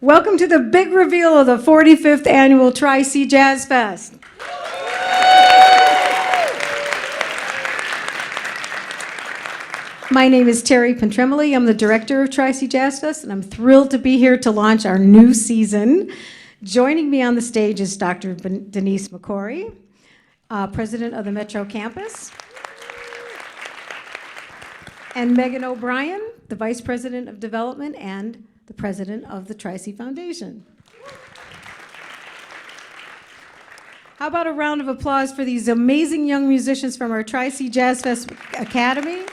Welcome to the big reveal of the 45th annual Tri-C Jazz Fest. My name is Terry Pentremoli. I'm the director of Tri-C Jazz Fest, and I'm thrilled to be here to launch our new season. Joining me on the stage is Dr. Denise McCory, president of the Metro Campus, and Megan O'Brien, the vice president of development and the president of the Tri-C Foundation. How about a round of applause for these amazing young musicians from our Tri-C JazzFest Academy?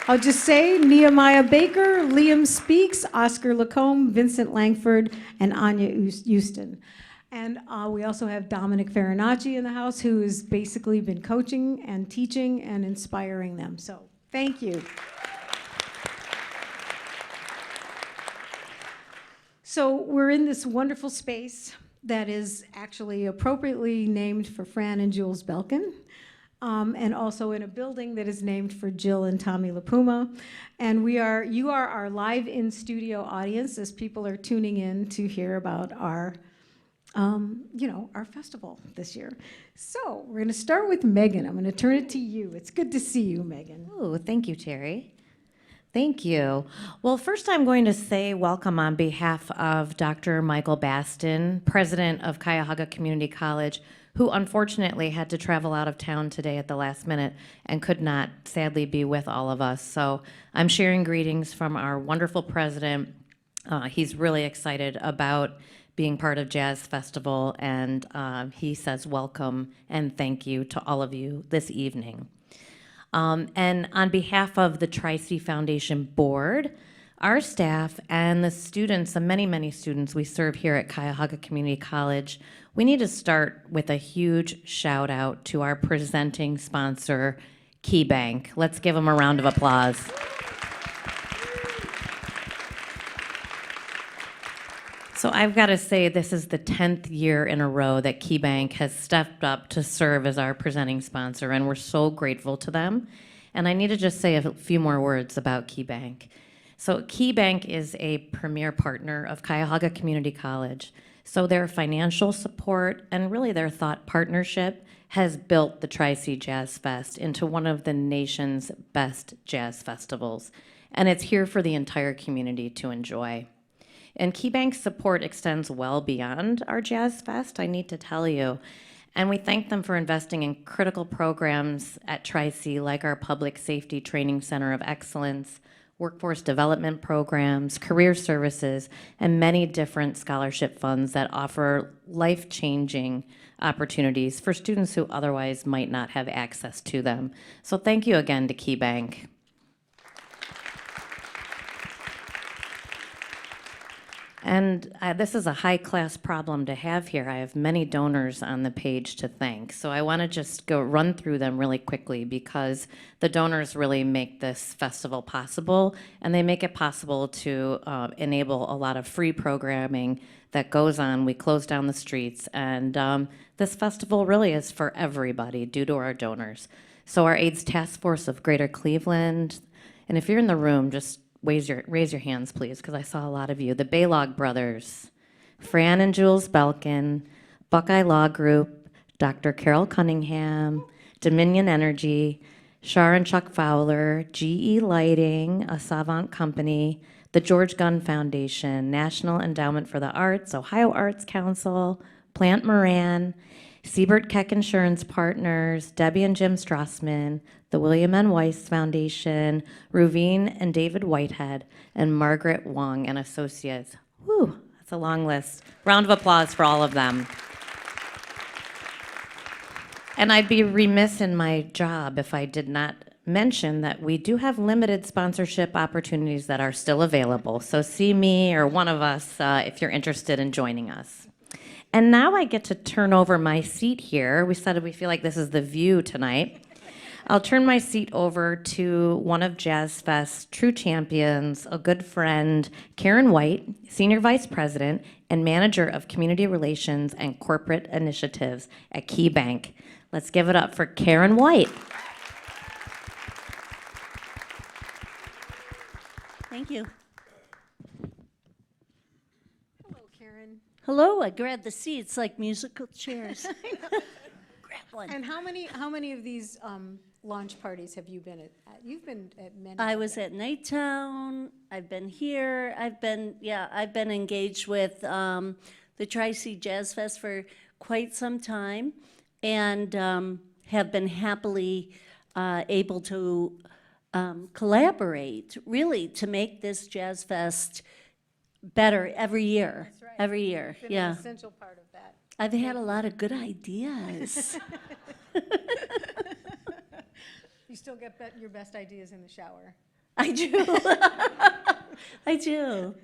I'll just say Nehemiah Baker, Liam Speaks, Oscar Lacombe, Vincent Langford, and Anya Houston. And we also have Dominic Farinacci in the house, who has basically been coaching and teaching and inspiring them. So thank you. So we're in this wonderful space that is actually appropriately named for Fran and Jules Belkin, and also in a building that is named for Jill and Tommy LaPuma. And you are our live in-studio audience as people are tuning in to hear about our our festival this year. So we're going to start with Megan. I'm going to turn it to you. It's good to see you, Megan. Oh, thank you, Terry. Thank you. Well, first I'm going to say welcome on behalf of Dr. Michael Baston, president of Cuyahoga Community College, who unfortunately had to travel out of town today at the last minute and could not sadly be with all of us. So I'm sharing greetings from our wonderful president. He's really excited about being part of Jazz Festival, and he says welcome and thank you to all of you this evening. And on behalf of the Tri-C Foundation Board, our staff, and the students, the many, many students we serve here at Cuyahoga Community College, we need to start with a huge shout out to our presenting sponsor, KeyBank. Let's give them a round of applause. So I've got to say, this is the 10th year in a row that KeyBank has stepped up to serve as our presenting sponsor, and we're so grateful to them. And I need to just say a few more words about KeyBank. So KeyBank is a premier partner of Cuyahoga Community College. So their financial support and really their thought partnership has built the Tri-C Jazz Fest into one of the nation's best jazz festivals. And it's here for the entire community to enjoy. And KeyBank's support extends well beyond our Jazz Fest, I need to tell you. And we thank them for investing in critical programs at Tri-C, like our Public Safety Training Center of Excellence, workforce development programs, career services, and many different scholarship funds that offer life-changing opportunities for students who otherwise might not have access to them. So thank you again to KeyBank. And this is a high-class problem to have here. I have many donors on the page to thank. So I want to just go run through them really quickly, because the donors really make this festival possible, and they make it possible to enable a lot of free programming that goes on. We close down the streets, and this festival really is for everybody due to our donors. So our AIDS Task Force of Greater Cleveland, and if you're in the room, just raise your hands, please, because I saw a lot of you. The Baylog Brothers, Fran and Jules Belkin, Buckeye Law Group, Dr. Carol Cunningham, Dominion Energy, Shar and Chuck Fowler, GE Lighting, a Savant Company, the George Gunn Foundation, National Endowment for the Arts, Ohio Arts Council, Plant Moran, Siebert Keck Insurance Partners, Debbie and Jim Strassman, the William N. Weiss Foundation, Ruveen and David Whitehead, and Margaret Wong and Associates. Whew, that's a long list. Round of applause for all of them. And I'd be remiss in my job if I did not mention that we do have limited sponsorship opportunities that are still available. So see me or one of us if you're interested in joining us. And now I get to turn over my seat here. We said we feel like this is the view tonight. I'll turn my seat over to one of Jazz Fest's true champions, a good friend, Karen White, Senior Vice President and Manager of Community Relations and Corporate Initiatives at KeyBank. Let's give it up for Karen White. Thank you. Hello, I grabbed the seats like musical chairs. Grab one. And how many of these launch parties have you been at? You've been at many. I of was them. at Nighttown, I've been here, I've been engaged with the Tri-C Jazz Fest for quite some time, and have been happily able to collaborate, really, to make this Jazz Fest better every year. That's right. Every year, It's been yeah. an essential part of that. I've had a lot of good ideas. You still get your best ideas in the shower. I do. I do.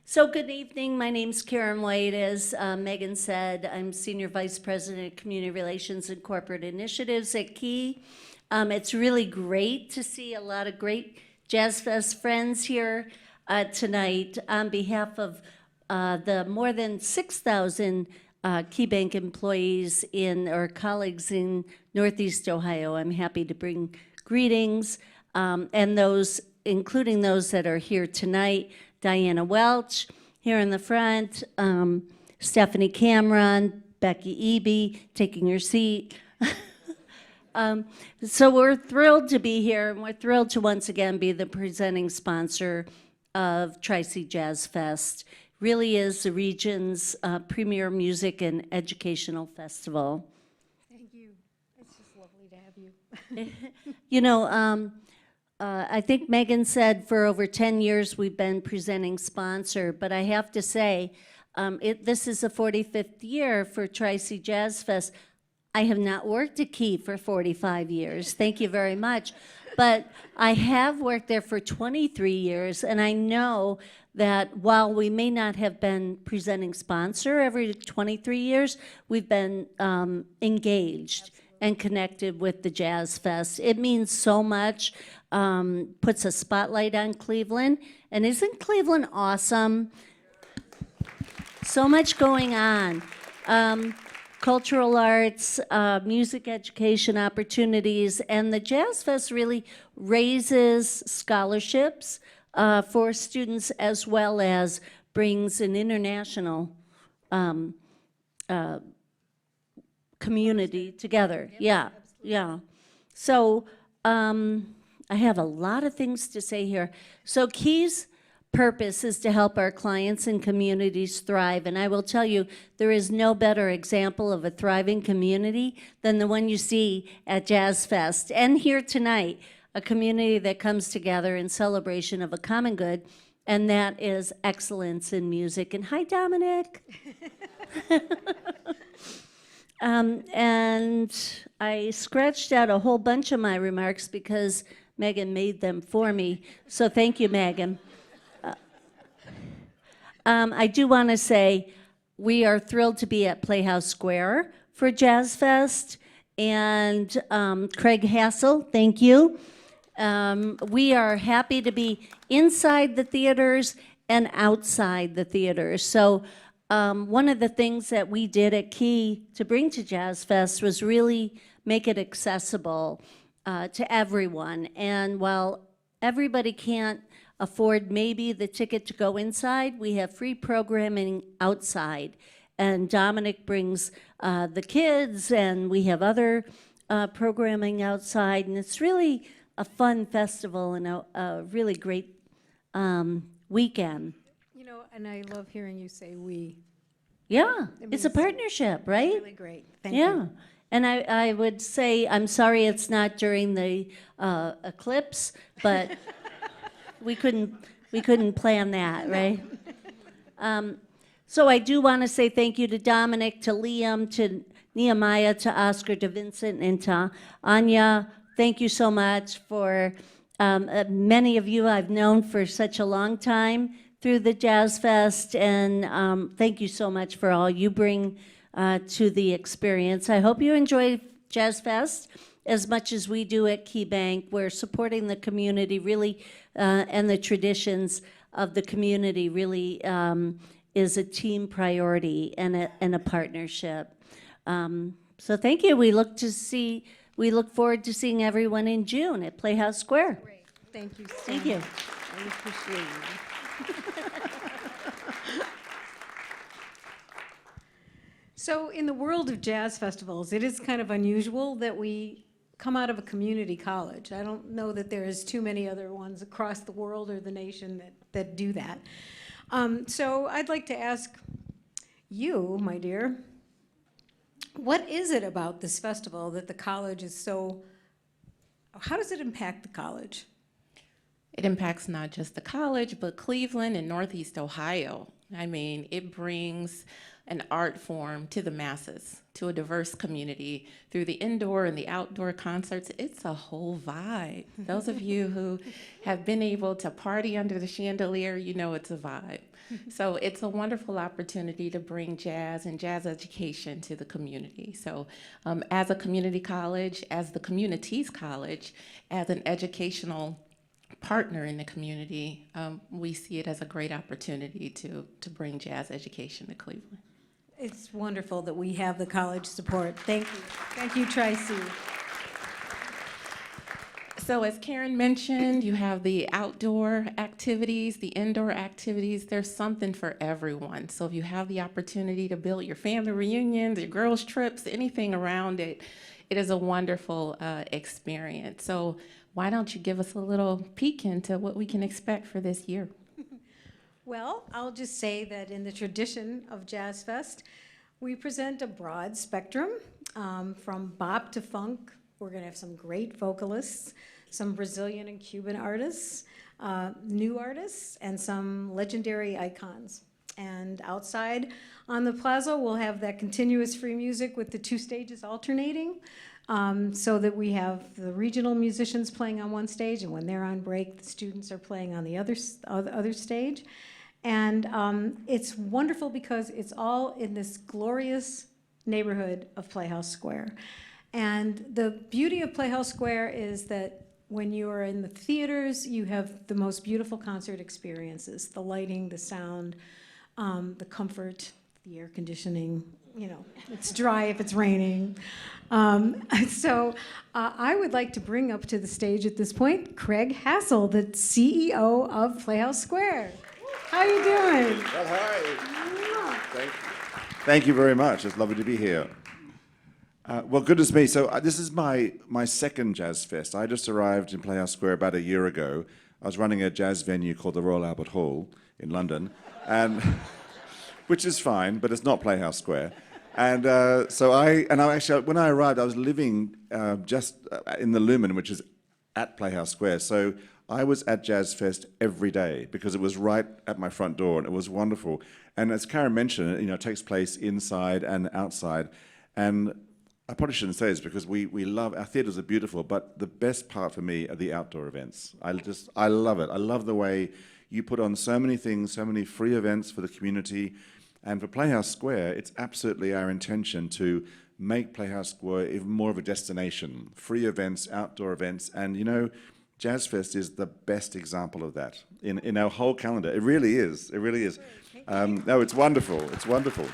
So good evening. My name's Karen White. As Megan said, I'm Senior Vice President of Community Relations and Corporate Initiatives at Key. It's really great to see a lot of great Jazz Fest friends here tonight. On behalf of the more than 6,000 KeyBank employees or colleagues in Northeast Ohio, I'm happy to bring greetings, and those, including those that are here tonight, Diana Welch here in the front, Stephanie Cameron, Becky Eby, taking your seat. So we're thrilled to be here, and we're thrilled to once again be the presenting sponsor of Tri-C Jazz Fest. Really is the region's premier music and educational festival. Thank you. It's just lovely to have you. You know, I think Megan said for over 10 years we've been presenting sponsor, but I have to say, this is the 45th year for Tri-C Jazz Fest. I have not worked at Key for 45 years. Thank you very much. But I have worked there for 23 years, and I know that while we may not have been presenting sponsor every 23 years, we've been engaged and connected with the Jazz Fest. It means so much, puts a spotlight on Cleveland. And isn't Cleveland awesome? So much going on. Cultural arts, music education opportunities, and the Jazz Fest really raises scholarships for students, as well as brings an international community together. Yeah, yeah. So I have a lot of things to say here. So Key's purpose is to help our clients and communities thrive. And I will tell you, there is no better example of a thriving community than the one you see at Jazz Fest and here tonight, a community that comes together in celebration of a common good, and that is excellence in music. And hi, Dominic. And I scratched out a whole bunch of my remarks because Megan made them for me. So thank you, Megan. I do want to say we are thrilled to be at Playhouse Square for Jazz Fest. And Craig Hassel, thank you. We are happy to be inside the theaters and outside the theaters. So one of the things that we did at Key to bring to Jazz Fest was really make it accessible to everyone. And while everybody can't afford maybe the ticket to go inside, we have free programming outside. And Dominic brings the kids, and we have other programming outside. And it's really a fun festival and a really great weekend. You know, and I love hearing you say we. Yeah, It it's a means- partnership, right? Really great. Thank Yeah. you. And I would say, I'm sorry it's not during the eclipse, but we couldn't plan that, right? So I do want to say thank you to Dominic, to Liam, to Nehemiah, to Oscar, to Vincent, and to Anya. Thank you so much for many of you I've known for such a long time through the Jazz Fest, and thank you so much for all you bring to the experience. I hope you enjoy Jazz Fest as much as we do at KeyBank. We're supporting the community really, and the traditions of the community really is a team priority and a partnership. So thank you. We look forward to seeing everyone in June at Playhouse Square. Great. Thank you so Thank you. much. I appreciate you. So in the world of jazz festivals, it is kind of unusual that we come out of a community college. I don't know that there is too many other ones across the world or the nation that do that. So I'd like to ask you, my dear, what is it about this festival that the college is so, how does it impact the college? It impacts not just the college, but Cleveland and Northeast Ohio. I mean, it brings an art form to the masses, to a diverse community through the indoor and the outdoor concerts. It's a whole vibe. Those of you who have been able to party under the chandelier, you know it's a vibe. So it's a wonderful opportunity to bring jazz and jazz education to the community. So as a community college, as the community's college, as an educational partner in the community, we see it as a great opportunity to bring jazz education to Cleveland. It's wonderful that we have the college support. Thank you. Thank you, Tracy. So as Karen mentioned, you have the outdoor activities, the indoor activities. There's something for everyone. So if you have the opportunity to build your family reunions, your girls' trips, anything around it, it is a wonderful experience. So why don't you give us a little peek into what we can expect for this year? Well, I'll just say that in the tradition of JazzFest, we present a broad spectrum from bop to funk. We're going to have some great vocalists, some Brazilian and Cuban artists, new artists, and some legendary icons. And outside on the plaza, we'll have that continuous free music with the two stages alternating, so that we have the regional musicians playing on one stage, and when they're on break, the students are playing on the other stage. And it's wonderful because it's all in this glorious neighborhood of Playhouse Square. And the beauty of Playhouse Square is that when you are in the theaters, you have the most beautiful concert experiences, the lighting, the sound, the comfort, the air conditioning, you know, it's dry if it's raining. So I would like to bring up to the stage at this point Craig Hassel, the CEO of Playhouse Square. How you doing? Well, hi. Thank you. Thank you very much. It's lovely to be here. Well, goodness me. So this is my second Jazz Fest. I just arrived in Playhouse Square about a year ago. I was running a jazz venue called the Royal Albert Hall in London, and which is fine, but it's not Playhouse Square. And when I arrived, I was living just in the Lumen, which is at Playhouse Square. So I was at JazzFest every day because it was right at my front door, and it was wonderful. And as Karen mentioned, it takes place inside and outside. And I probably shouldn't say this because we love, our theaters are beautiful, but the best part for me are the outdoor events. I love it. I love the way you put on so many things, so many free events for the community. And for Playhouse Square, it's absolutely our intention to make Playhouse Square even more of a destination. Free events, outdoor events, and JazzFest is the best example of that in our whole calendar. It really is. It really is. No, it's wonderful. It's wonderful.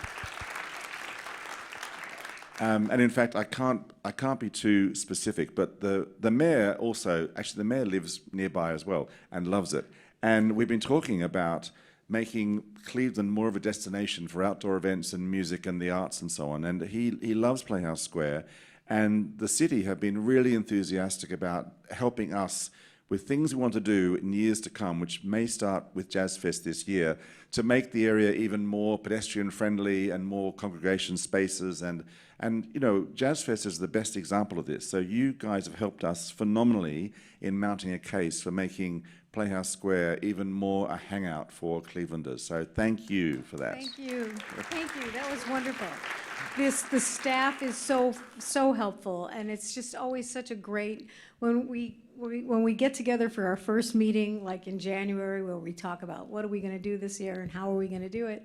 And in fact, I can't be too specific, but the mayor also, actually the mayor lives nearby as well and loves it. And we've been talking about making Cleveland more of a destination for outdoor events and music and the arts and so on. And he loves Playhouse Square. And the city have been really enthusiastic about helping us with things we want to do in years to come, which may start with JazzFest this year, to make the area even more pedestrian-friendly and more congregation spaces. And JazzFest is the best example of this. So you guys have helped us phenomenally in mounting a case for making Playhouse Square even more a hangout for Clevelanders. So thank you for that. Thank you. Thank you. That was wonderful. The staff is so helpful, and it's just always such a great when we get together for our first meeting, like in January, where we talk about what are we going to do this year and how are we going to do it.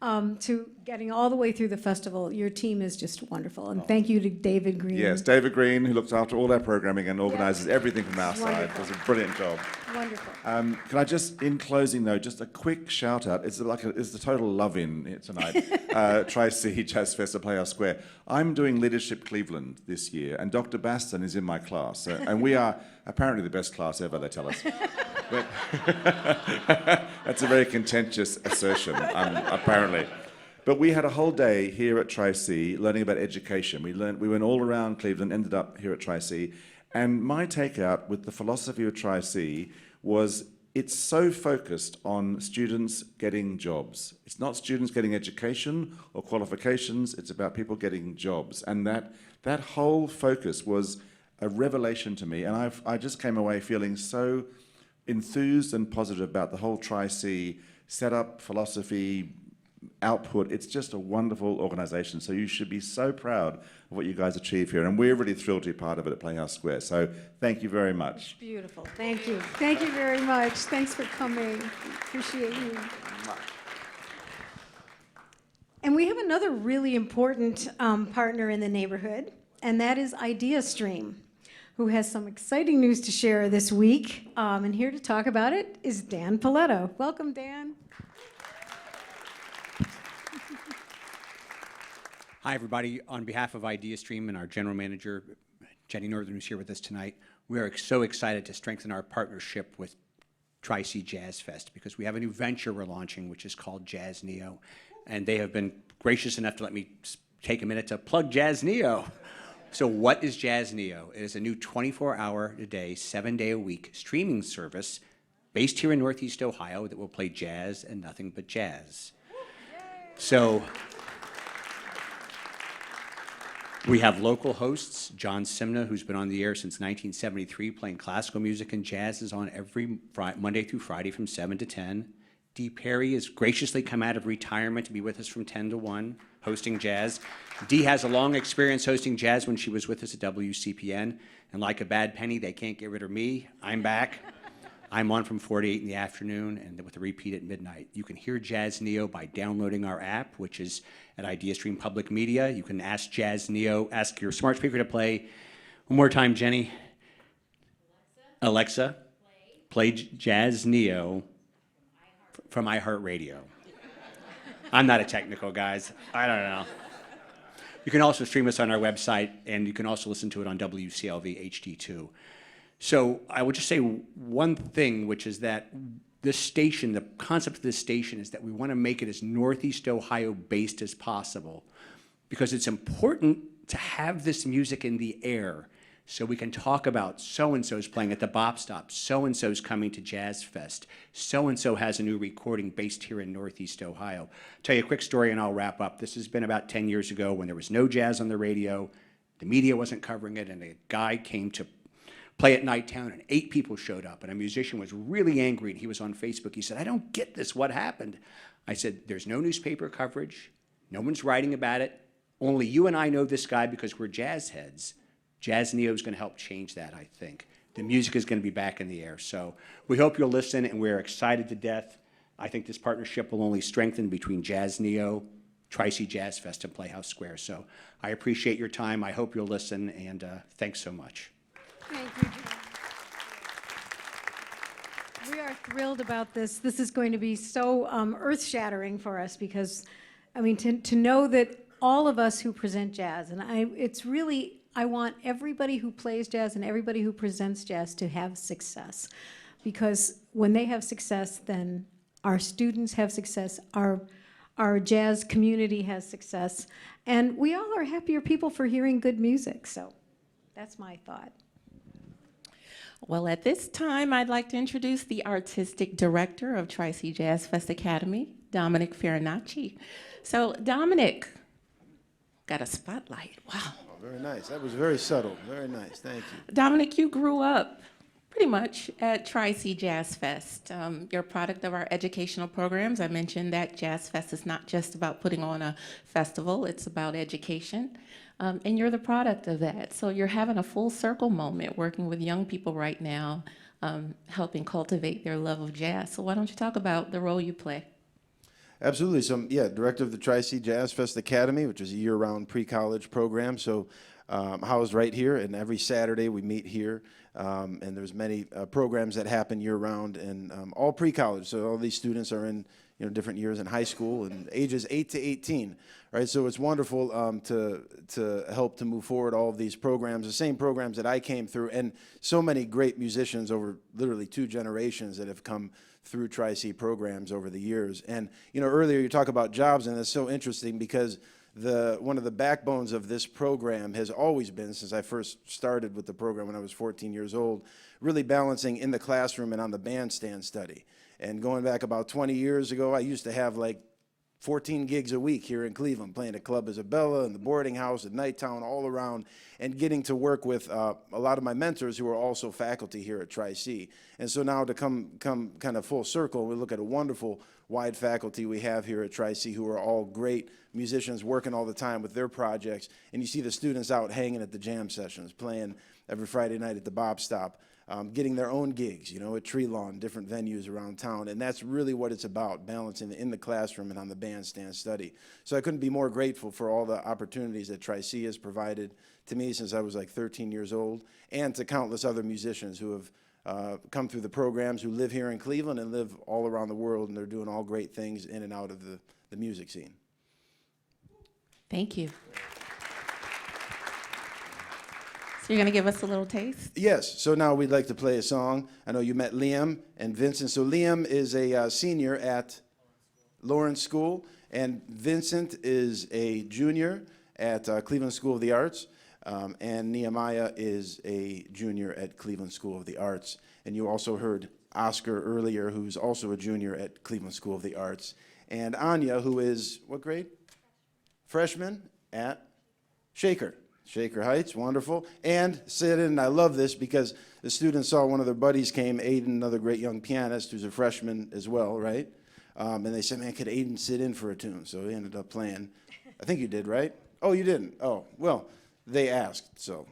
To getting all the way through the festival, your team is just wonderful, and thank you to David Green. Yes, David Green, who looks after all our programming and organizes everything from our side, does a brilliant job. Wonderful. Can I just, in closing though, just a quick shout out. It's the total love-in here tonight. Tri-C JazzFest at Playhouse Square. I'm doing Leadership Cleveland this year, and Dr. Baston is in my class, and we are apparently the best class ever, they tell us. That's a very contentious assertion, apparently. But we had a whole day here at Tri-C learning about education. We went all around Cleveland, ended up here at Tri-C. And my takeout with the philosophy of Tri-C was it's so focused on students getting jobs. It's not students getting education or qualifications, it's about people getting jobs. And that whole focus was a revelation to me. And I just came away feeling so enthused and positive about the whole Tri-C setup, philosophy, output. It's just a wonderful organization. So you should be so proud of what you guys achieve here. And we're really thrilled to be part of it at Playhouse Square. So thank you very much. Beautiful. Thank you. Thank you very much. Thanks for coming. Appreciate you. And we have another really important partner in the neighborhood, and that is IdeaStream, who has some exciting news to share this week. And here to talk about it is Dan Paletto. Welcome, Dan. Hi, everybody. On behalf of IdeaStream and our general manager, Jenny Northern, who's here with us tonight, we are so excited to strengthen our partnership with Tri-C Jazz Fest because we have a new venture we're launching, which is called Jazz Neo. And they have been gracious enough to let me take a minute to plug Jazz Neo. So what is Jazz Neo? It is a new 24-hour-a-day, 7-day-a-week streaming service based here in Northeast Ohio that will play jazz and nothing but jazz. So we have local hosts. John Simna, who's been on the air since 1973, playing classical music and jazz, is on every Monday through Friday from 7 to 10. Dee Perry has graciously come out of retirement to be with us from 10 to 1, hosting jazz. Dee has a long experience hosting jazz when she was with us at WCPN. And like a bad penny, they can't get rid of me. I'm back. I'm on from 4 to 8 in the afternoon and with a repeat at midnight. You can hear Jazz Neo by downloading our app, which is at IdeaStream Public Media. You can ask Jazz Neo, ask your smart speaker to play. One more time, Jenny. Alexa, play Jazz Neo from iHeartRadio. I'm not a technical, guys. I don't know. You can also stream us on our website, and you can also listen to it on WCLV HD2. So I would just say one thing, which is that this station, the concept of this station is that we want to make it as Northeast Ohio based as possible because it's important to have this music in the air so we can talk about so-and-so's playing at the Bop Stop, so-and-so's coming to Jazz Fest, so-and-so has a new recording based here in Northeast Ohio. I'll tell you a quick story and I'll wrap up. This has been about 10 years ago when there was no jazz on the radio, the media wasn't covering it, and a guy came to play at Nighttown, and 8 people showed up, and a musician was really angry, and he was on Facebook. He said, I don't get this, what happened? I said, there's no newspaper coverage, no one's writing about it, only you and I know this guy because we're jazz heads. Jazz Neo is going to help change that, I think. The music is going to be back in the air, so we hope you'll listen, and we're excited to death. I think this partnership will only strengthen between Jazz Neo, Tri-C Jazz Fest, and Playhouse Square, so I appreciate your time. I hope you'll listen, and thanks so much. Thank you. We are thrilled about this. This is going to be so earth-shattering for us because, I mean, to know that all of us who present jazz, and I want everybody who plays jazz and everybody who presents jazz to have success. Because when they have success, then our students have success, our jazz community has success, and we all are happier people for hearing good music. So that's my thought. Well, at this time, I'd like to introduce the artistic director of Tri-C JazzFest Academy, Dominic Farinacci. So, Dominic, got a spotlight. Wow. Oh, very nice. That was very subtle. Very nice. Thank you. Dominic, you grew up pretty much at Tri-C JazzFest. You're a product of our educational programs. I mentioned that JazzFest is not just about putting on a festival, it's about education. And you're the product of that. So you're having a full circle moment working with young people right now, helping cultivate their love of jazz. So why don't you talk about the role you play? Absolutely. So, yeah, director of the Tri-C JazzFest Academy, which is a year-round pre-college program. So, housed right here, and every Saturday we meet here. And there's many programs that happen year-round, and all pre-college. So all these students are in, different years in high school and ages 8 to 18, right? So it's wonderful to help to move forward all of these programs, the same programs that I came through, and so many great musicians over literally 2 generations that have come through Tri-C programs over the years. And earlier you talk about jobs, and it's so interesting because one of the backbones of this program has always been, since I first started with the program when I was 14 years old, really balancing in the classroom and on the bandstand study. And going back about 20 years ago, I used to have like 14 gigs a week here in Cleveland, playing at Club Isabella and the boarding house at Nighttown, all around, and getting to work with a lot of my mentors who are also faculty here at Tri-C. And so now to come kind of full circle, we look at a wonderful wide faculty we have here at Tri-C who are all great musicians working all the time with their projects. And you see the students out hanging at the jam sessions, playing every Friday night at the Bop Stop, getting their own gigs, at Tree Lawn, different venues around town. And that's really what it's about, balancing in the classroom and on the bandstand study. So I couldn't be more grateful for all the opportunities that Tri-C has provided to me since I was like 13 years old, and to countless other musicians who have come through the programs, who live here in Cleveland and live all around the world, and they're doing all great things in and out of the music scene. Thank you. So you're going to give us a little taste? Yes, so now we'd like to play a song. I know you met Liam and Vincent. So Liam is a senior at Lawrence School, and Vincent is a junior at Cleveland School of the Arts, and Nehemiah is a junior at Cleveland School of the Arts. And you also heard Oscar earlier, who's also a junior at Cleveland School of the Arts. And Anya, who is, what grade? Freshman at Shaker Heights, wonderful. And sit in, I love this because the students saw one of their buddies came, Aiden, another great young pianist who's a freshman as well, right? And they said, man, could Aiden sit in for a tune? So he ended up playing. I think you did, right? Oh, you didn't? Oh, well, they asked, so.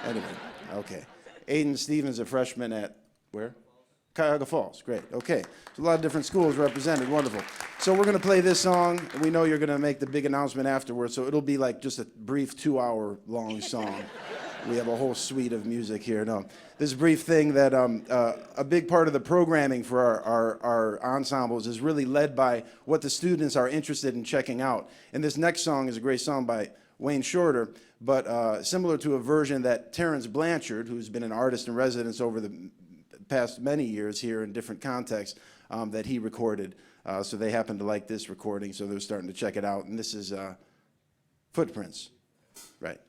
Anyway, okay. Aiden Stevens, a freshman at where? Cuyahoga Falls, great, okay. So a lot of different schools represented, wonderful. So we're gonna play this song, and we know you're gonna make the big announcement afterwards, so it'll be like just a brief 2-hour long song. We have a whole suite of music here. No, this brief thing that a big part of the programming for our ensembles is really led by what the students are interested in checking out. And this next song is a great song by Wayne Shorter, but similar to a version that Terrence Blanchard, who's been an artist in residence over the past many years here in different contexts, that he recorded. So they happened to like this recording, so they're starting to check it out. And this is Footprints, right?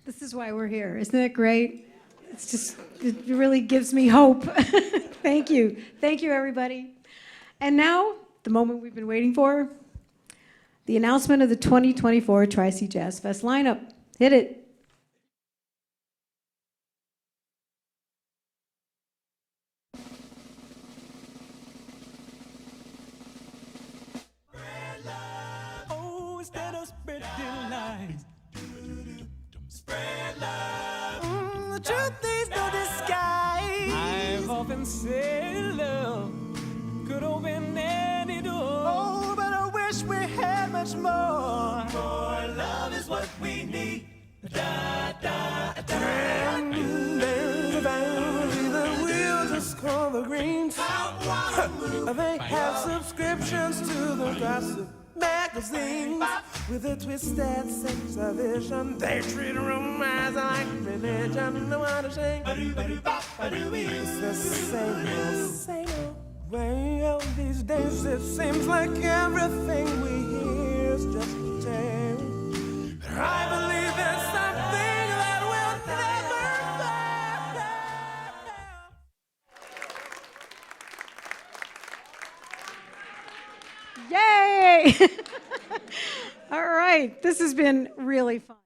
This is why we're here. Isn't it great? It's just, it really gives me hope. Thank you. Thank you, everybody. And now, the moment we've been waiting for, the announcement of the 2024 Tri-C Jazz Fest lineup. Hit it. Oh, instead of spreading lies, spread love. The truth is no disguise. I've often said love could open any door. Oh, but I wish we had much more. More love is what we need. Da, da, da. And there's a boundary that we'll just call the Greens. They have subscriptions to the gossip magazines with a twisted sense of vision. They treat romance like religion. No one to sing. It's the same old way of these days. It seems like everything we hear is just a tale. But I believe there's something that will never fail. Yay! All right, this has been really fun.